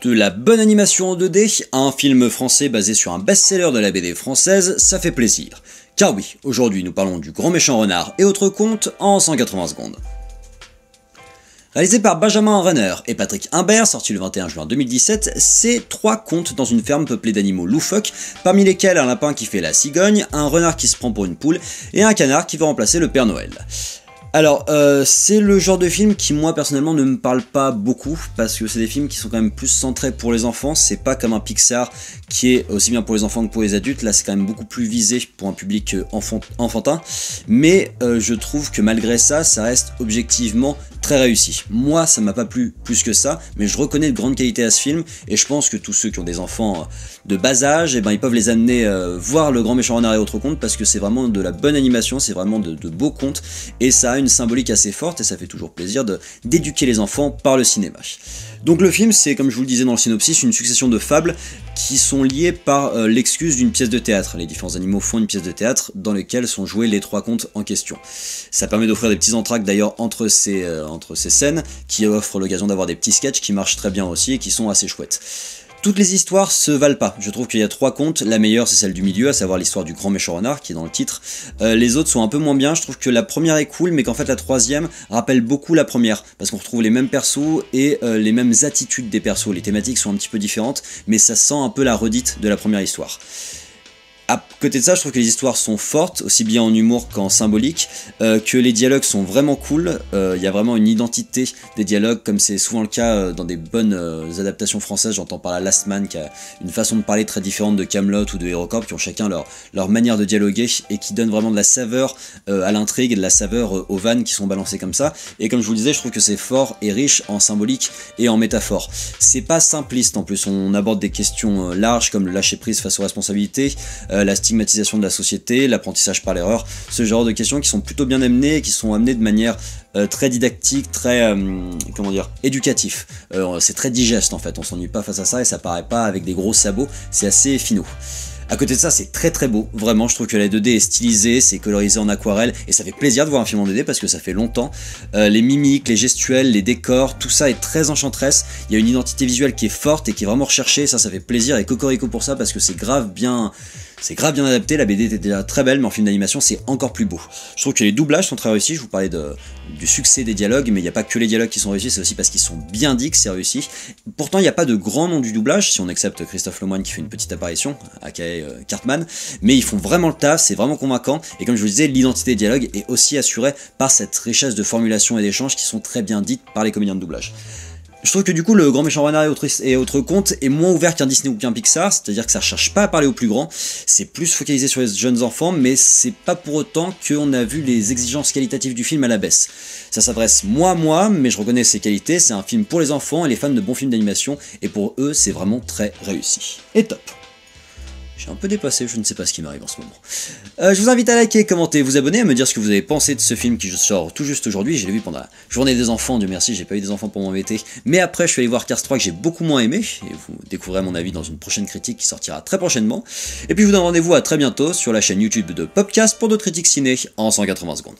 De la bonne animation en 2D, un film français basé sur un best-seller de la BD française, ça fait plaisir. Car oui, aujourd'hui nous parlons du Grand Méchant Renard et autres contes en 180 secondes. Réalisé par Benjamin Renner et Patrick Imbert, sorti le 21 juin 2017, c'est 3 contes dans une ferme peuplée d'animaux loufoques, parmi lesquels un lapin qui fait la cigogne, un renard qui se prend pour une poule, et un canard qui va remplacer le Père Noël. Alors, c'est le genre de film qui, moi, personnellement, ne me parle pas beaucoup, parce que c'est des films qui sont quand même plus centrés pour les enfants, c'est pas comme un Pixar qui est aussi bien pour les enfants que pour les adultes, là c'est quand même beaucoup plus visé pour un public enfantin, mais je trouve que malgré ça, ça reste objectivement très réussi. Moi, ça m'a pas plu plus que ça, mais je reconnais de grandes qualités à ce film, et je pense que tous ceux qui ont des enfants de bas âge, eh ben, ils peuvent les amener voir Le Grand Méchant Renard et autres contes, parce que c'est vraiment de la bonne animation, c'est vraiment de beaux contes, et ça a une symbolique assez forte, et ça fait toujours plaisir d'éduquer les enfants par le cinéma. Donc le film, c'est, comme je vous le disais dans le synopsis, une succession de fables qui sont liées par l'excuse d'une pièce de théâtre. Les différents animaux font une pièce de théâtre dans laquelle sont joués les 3 contes en question. Ça permet d'offrir des petits entr'actes d'ailleurs entre ces scènes, qui offrent l'occasion d'avoir des petits sketchs qui marchent très bien aussi et qui sont assez chouettes. Toutes les histoires se valent pas, je trouve qu'il y a 3 contes, la meilleure c'est celle du milieu, à savoir l'histoire du Grand Méchant Renard qui est dans le titre. Les autres sont un peu moins bien, je trouve que la première est cool, mais qu'en fait la troisième rappelle beaucoup la première, parce qu'on retrouve les mêmes persos et les mêmes attitudes des persos, les thématiques sont un petit peu différentes, mais ça sent un peu la redite de la première histoire. À côté de ça, je trouve que les histoires sont fortes, aussi bien en humour qu'en symbolique, que les dialogues sont vraiment cool, il y a vraiment une identité des dialogues, comme c'est souvent le cas dans des bonnes adaptations françaises. J'entends par là Last Man, qui a une façon de parler très différente de Kaamelott ou de HeroCorp, qui ont chacun leur manière de dialoguer, et qui donnent vraiment de la saveur à l'intrigue, et de la saveur aux vannes qui sont balancées comme ça, et comme je vous le disais, je trouve que c'est fort et riche en symbolique et en métaphore. C'est pas simpliste en plus, on aborde des questions larges, comme le lâcher prise face aux responsabilités, la stigmatisation de la société, l'apprentissage par l'erreur, ce genre de questions qui sont plutôt bien amenées et qui sont amenées de manière très didactique, très comment dire, éducatif. C'est très digeste en fait, on s'ennuie pas face à ça et ça paraît pas avec des gros sabots, c'est assez finot. À côté de ça, c'est très beau, vraiment, je trouve que la 2D est stylisée, c'est colorisé en aquarelle, et ça fait plaisir de voir un film en 2D parce que ça fait longtemps. Les mimiques, les gestuels, les décors, tout ça est très enchanteresse, il y a une identité visuelle qui est forte et qui est vraiment recherchée, ça fait plaisir, et cocorico pour ça parce que c'est grave bien adapté. La BD était déjà très belle, mais en film d'animation c'est encore plus beau. Je trouve que les doublages sont très réussis, je vous parlais du succès des dialogues, mais il n'y a pas que les dialogues qui sont réussis, c'est aussi parce qu'ils sont bien dits que c'est réussi. Pourtant il n'y a pas de grand nom du doublage, si on accepte Christophe Lemoine qui fait une petite apparition, aka Cartman, mais ils font vraiment le taf, c'est vraiment convaincant, et comme je vous disais, l'identité des dialogues est aussi assurée par cette richesse de formulation et d'échanges qui sont très bien dites par les comédiens de doublage. Je trouve que du coup le Grand Méchant Renard et autres contes est moins ouvert qu'un Disney ou qu'un Pixar, c'est-à-dire que ça cherche pas à parler aux plus grands, c'est plus focalisé sur les jeunes enfants, mais c'est pas pour autant qu'on a vu les exigences qualitatives du film à la baisse. Ça s'adresse moi, mais je reconnais ses qualités, c'est un film pour les enfants et les fans de bons films d'animation, et pour eux c'est vraiment très réussi. Et top. J'ai un peu dépassé, je ne sais pas ce qui m'arrive en ce moment. Je vous invite à liker, commenter, vous abonner, à me dire ce que vous avez pensé de ce film qui sort tout juste aujourd'hui. Je l'ai vu pendant la journée des enfants, Dieu merci, j'ai pas eu des enfants pour m'embêter. Mais après, je suis allé voir Cars 3 que j'ai beaucoup moins aimé, et vous découvrirez mon avis dans une prochaine critique qui sortira très prochainement. Et puis je vous donne rendez-vous à très bientôt sur la chaîne YouTube de Popcast pour d'autres critiques ciné en 180 secondes.